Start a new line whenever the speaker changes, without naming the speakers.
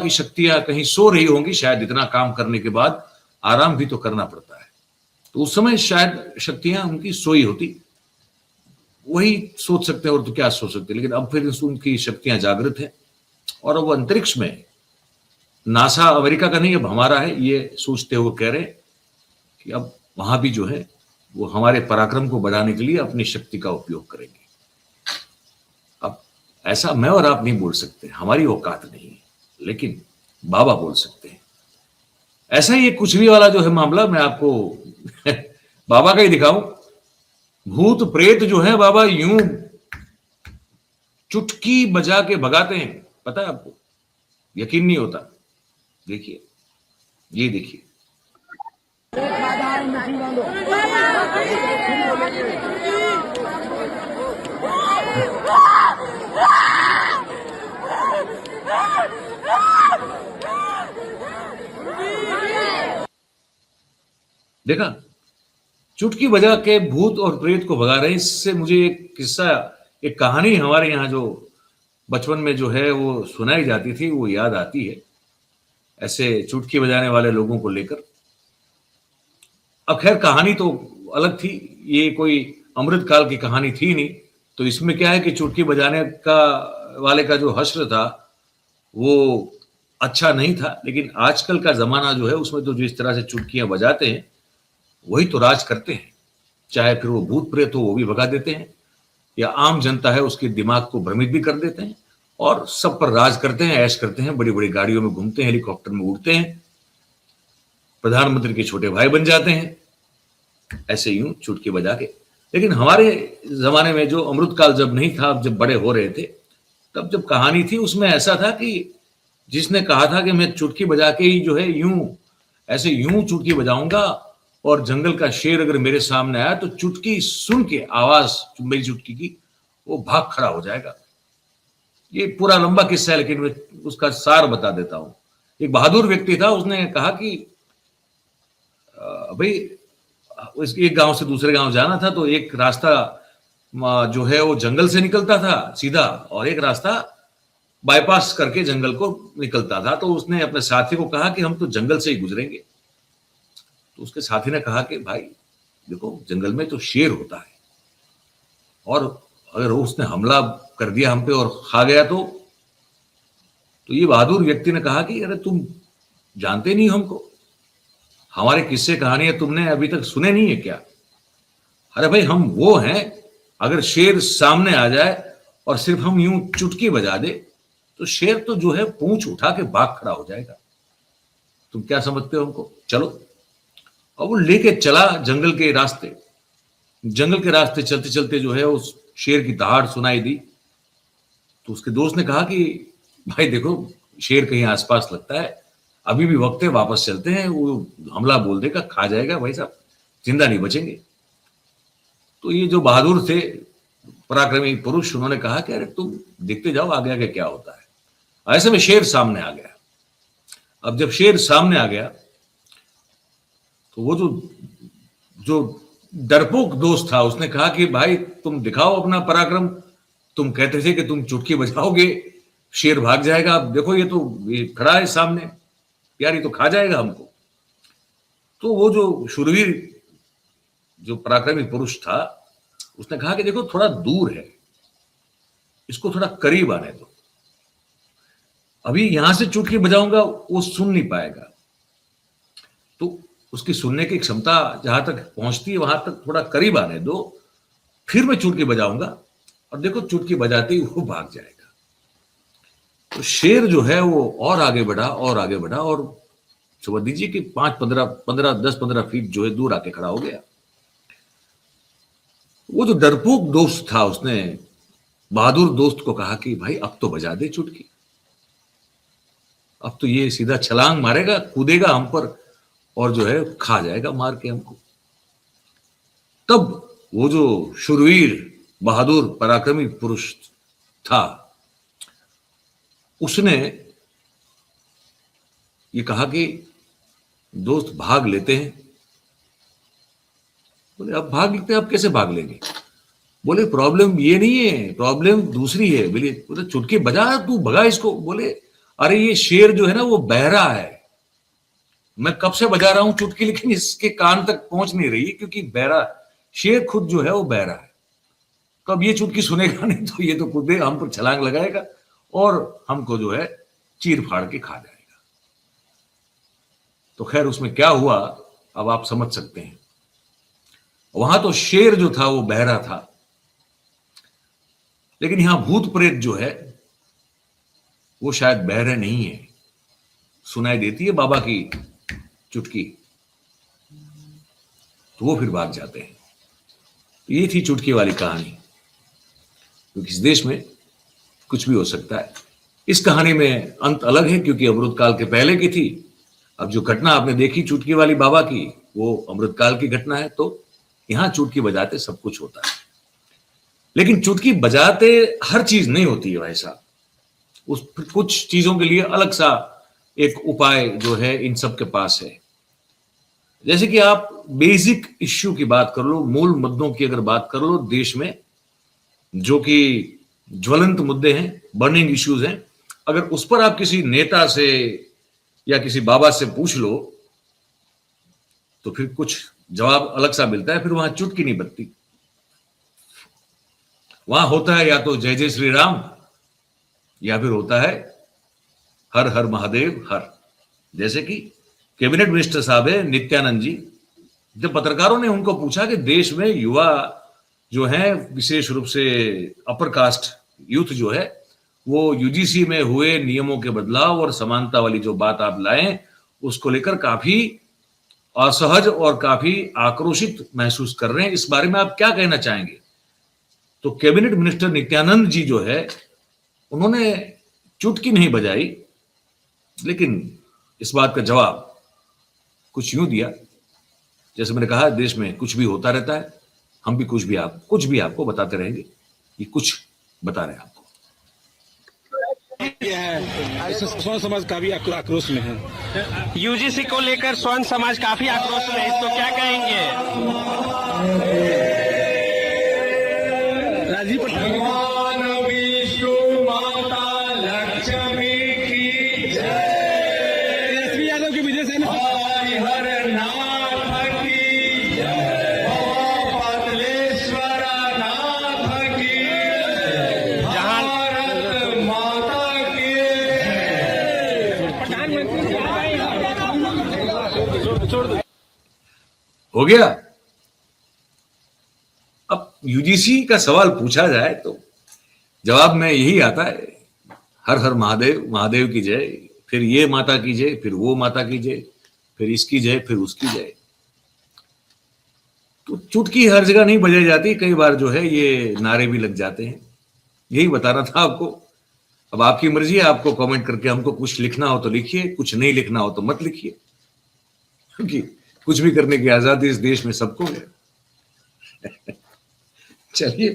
की शक्तियां कहीं सो रही होंगी, शायद इतना काम करने के बाद आराम भी तो करना पड़ता है, तो उस समय शायद शक्तियां उनकी सोई होती, वही सोच सकते हैं और तो क्या सोच सकते हैं। लेकिन अब फिर उनकी शक्तियां जागृत हैं और अब वो अंतरिक्ष में, नासा अमेरिका का नहीं अब हमारा है, ये सोचते हुए कह रहे हैं कि अब वहां भी जो है वो हमारे पराक्रम को बढ़ाने के लिए अपनी शक्ति का उपयोग करेंगे। अब ऐसा मैं और आप नहीं बोल सकते, हमारी औकात नहीं है, लेकिन बाबा बोल सकते हैं। ऐसा ही एक कुछ भी वाला जो है मामला मैं आपको बाबा का ही दिखाऊं। भूत प्रेत जो है बाबा यूं चुटकी बजा के भगाते हैं, पता है आपको, यकीन नहीं होता। देखिए, ये देखिए। देखा, चुटकी बजा के भूत और प्रेत को भगा रहे हैं। इससे मुझे एक किस्सा, एक कहानी हमारे यहाँ जो बचपन में जो है वो सुनाई जाती थी, वो याद आती है, ऐसे चुटकी बजाने वाले लोगों को लेकर। अब खैर कहानी तो अलग थी, ये कोई अमृत काल की कहानी थी नहीं, तो इसमें क्या है कि चुटकी बजाने का वाले का जो हश्र था वो अच्छा नहीं था। लेकिन आजकल का जमाना जो है उसमें तो जिस तरह से चुटकियां बजाते हैं वही तो राज करते हैं, चाहे फिर वो भूत प्रेत हो वो भी भगा देते हैं, या आम जनता है उसके दिमाग को भ्रमित भी कर देते हैं, और सब पर राज करते हैं, ऐश करते हैं, बड़ी बड़ी गाड़ियों में घूमते हैं, हेलीकॉप्टर में उड़ते हैं, प्रधानमंत्री के छोटे भाई बन जाते हैं, ऐसे यूं चुटकी बजा के। लेकिन हमारे जमाने में जो अमृत काल जब नहीं था, जब बड़े हो रहे थे, तब जब कहानी थी उसमें ऐसा था कि जिसने कहा था कि मैं चुटकी बजा के ही जो है यूं ऐसे यूं चुटकी बजाऊंगा, और जंगल का शेर अगर मेरे सामने आया तो चुटकी सुन के, आवाज मेरी चुटकी की, वो भाग खड़ा हो जाएगा। ये पूरा लंबा किस्सा है, लेकिन मैं उसका सार बता देता हूं। एक बहादुर व्यक्ति था, उसने कहा कि भाई एक गांव से दूसरे गांव जाना था, तो एक रास्ता जो है वो जंगल से निकलता था सीधा, और एक रास्ता बाईपास करके जंगल को निकलता था। तो उसने अपने साथी को कहा कि हम तो जंगल से ही गुजरेंगे। तो उसके साथी ने कहा कि भाई देखो, जंगल में तो शेर होता है, और अगर उसने हमला कर दिया हम पे और खा गया तो ये बहादुर व्यक्ति ने कहा कि अरे तुम जानते नहीं हमको, हमारे किस्से कहानियां तुमने अभी तक सुने नहीं है क्या? अरे भाई हम वो हैं, अगर शेर सामने आ जाए और सिर्फ हम यूं चुटकी बजा दे तो शेर तो जो है पूंछ उठा के भाग खड़ा हो जाएगा। तुम क्या समझते हो हमको? चलो। और वो लेके चला जंगल के रास्ते। जंगल के रास्ते चलते चलते जो है उस शेर की दहाड़ सुनाई दी। तो उसके दोस्त ने कहा कि भाई देखो, शेर कहीं आसपास लगता है, अभी भी वक्त है, वापस चलते हैं, वो हमला बोल देगा, खा जाएगा, भाई साहब जिंदा नहीं बचेंगे। तो ये जो बहादुर थे, पराक्रमी पुरुष, उन्होंने कहा कि अरे तुम देखते जाओ आगे आगे क्या होता है। ऐसे में शेर सामने आ गया। अब जब शेर सामने आ गया तो वो जो डरपोक दोस्त था उसने कहा कि भाई तुम दिखाओ अपना पराक्रम, तुम कहते थे कि तुम चुटकी बजाओगे शेर भाग जाएगा, अब देखो ये खड़ा है सामने, यार ये तो खा जाएगा हमको। तो वो जो शूरवीर, जो पराक्रमी पुरुष था, उसने कहा कि देखो थोड़ा दूर है, इसको थोड़ा करीब आने दो, अभी यहां से चुटकी बजाऊंगा वो सुन नहीं पाएगा। तो उसकी सुनने की क्षमता जहां तक पहुंचती है वहां तक थोड़ा करीब आने दो, फिर मैं चुटकी बजाऊंगा, और देखो चुटकी बजाते ही वो भाग जाएगा। तो शेर जो है वो और आगे बढ़ा और आगे बढ़ा, और समझ दीजिए कि 10-15 फीट जो है दूर आके खड़ा हो गया। वो जो डरपोक दोस्त था उसने बहादुर दोस्त को कहा कि भाई अब तो बजा दे चुटकी, अब तो ये सीधा छलांग मारेगा, कूदेगा हम पर, और जो है खा जाएगा मार के हमको। तब वो जो शूरवीर बहादुर पराक्रमी पुरुष था उसने ये कहा कि दोस्त भाग लेते हैं। बोले अब भाग लेते हैं, अब कैसे भाग लेंगे? बोले प्रॉब्लम ये नहीं है, प्रॉब्लम दूसरी है। बोले चुटकी बजा, तू भगा इसको। बोले अरे ये शेर जो है ना वो बहरा है, मैं कब से बजा रहा हूं चुटकी लेकिन इसके कान तक पहुंच नहीं रही क्योंकि बहरा, शेर खुद जो है वो बहरा है। तो अब ये चुटकी सुनेगा नहीं तो ये तो खुद हम पर छलांग लगाएगा और हमको जो है चीर फाड़ के खा जाएगा। तो खैर उसमें क्या हुआ अब आप समझ सकते हैं। वहां तो शेर जो था वो बहरा था, लेकिन यहां भूत प्रेत जो है वो शायद बहरे नहीं है, सुनाई देती है बाबा की चुटकी, तो वो फिर भाग जाते हैं। तो ये थी चुटकी वाली कहानी, क्योंकि इस देश में कुछ भी हो सकता है। इस कहानी में अंत अलग है क्योंकि अमृतकाल के पहले की थी। अब जो घटना आपने देखी चुटकी वाली बाबा की वो अमृतकाल की घटना है, तो यहां चुटकी बजाते सब कुछ होता है। लेकिन चुटकी बजाते हर चीज नहीं होती है भाई साहब, उस कुछ चीजों के लिए अलग सा एक उपाय जो है इन सब के पास है। जैसे कि आप बेसिक इश्यू की बात कर लो, मूल मुद्दों की अगर बात कर लो देश में, जो कि ज्वलंत मुद्दे हैं, बर्निंग इश्यूज हैं, अगर उस पर आप किसी नेता से या किसी बाबा से पूछ लो तो फिर कुछ जवाब अलग सा मिलता है, फिर वहां चुटकी नहीं बजती। वहां होता है या तो जय जय श्री राम या फिर होता है हर हर महादेव हर। जैसे कि कैबिनेट मिनिस्टर साहब है नित्यानंद जी, जब पत्रकारों ने उनको पूछा कि देश में युवा जो है विशेष रूप से अपर कास्ट यूथ जो है वो यूजीसी में हुए नियमों के बदलाव और समानता वाली जो बात आप लाएं उसको लेकर काफी असहज और काफी आक्रोशित महसूस कर रहे हैं, इस बारे में आप क्या कहना चाहेंगे? तो कैबिनेट मिनिस्टर नित्यानंद जी जो है उन्होंने चुटकी नहीं बजाई, लेकिन इस बात का जवाब कुछ यूं दिया, जैसे मैंने कहा देश में कुछ भी होता रहता है, हम भी कुछ भी आपको बताते रहेंगे। ये कुछ बता रहे हैं आपको।
स्वर्ण समाज काफी आक्रोश में है।
यूजीसी को लेकर स्वर्ण समाज काफी आक्रोश में है, इसको क्या कहेंगे?
राजीव पटनायक यादव की विजय सेना
हो गया। अब यूजीसी का सवाल पूछा जाए तो जवाब में यही आता है, हर हर महादेव, महादेव की जय, फिर ये माता की जय, फिर वो माता की जय, फिर इसकी जय, फिर उसकी जय। तो चुटकी हर जगह नहीं बजाई जाती, कई बार जो है ये नारे भी लग जाते हैं। यही बताना था आपको। अब आपकी मर्जी है, आपको कमेंट करके हमको कुछ लिखना हो तो लिखिए, कुछ नहीं लिखना हो तो मत लिखिए, क्योंकि कुछ भी करने की आजादी इस देश में सबको है। चलिए